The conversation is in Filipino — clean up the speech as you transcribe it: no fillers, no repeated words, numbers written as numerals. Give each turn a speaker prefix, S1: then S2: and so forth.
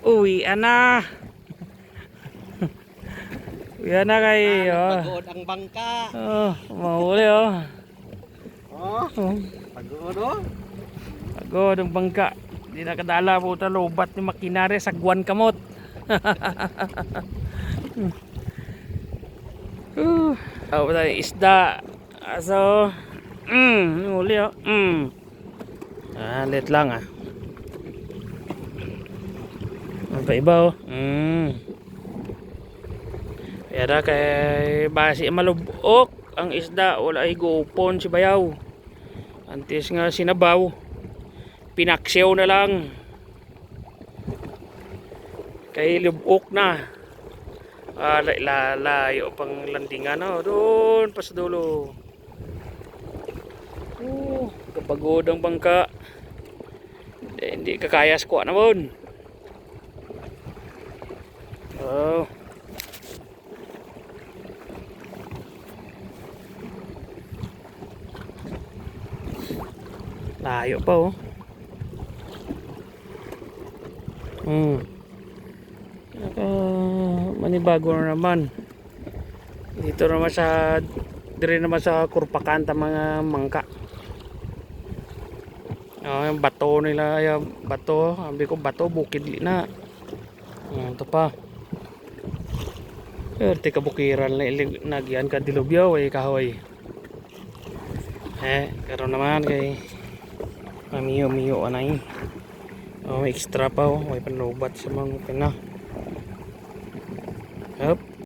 S1: Uwi na. Uwi na kay
S2: Pagod ang bangka.
S1: mahuli oh.
S2: Oh, pagod oh.
S1: Pagod ang bangka. Di nakadala po lobat ni makinari sa guwan kamot. Oh, isda. Aso. Huli oh. Lit lang ah. Ang iba oh. Pero kay basi malubok ang isda, wala ay gupon si bayaw. Antes nga sinabaw. Pinaksyaw na lang. Kay lubok na. Lalayo pang landingan oh. Doon pa sa dulo. Kapagod ang bangka. Hindi kakayas ko naman. Oh. Layo pa oh. Manibago na naman. Dito naman sa dire naman sa Kurpakan ta mga mangka. Yung bato nila, yung bato, sabi ko bato bukid na. Ito pa. Erte kabukiran nagyan ka dilubyaw ay kahoy. Karon naman kay mamiyo anay. May extra pa oh, may panubat sa mga pina. Yup.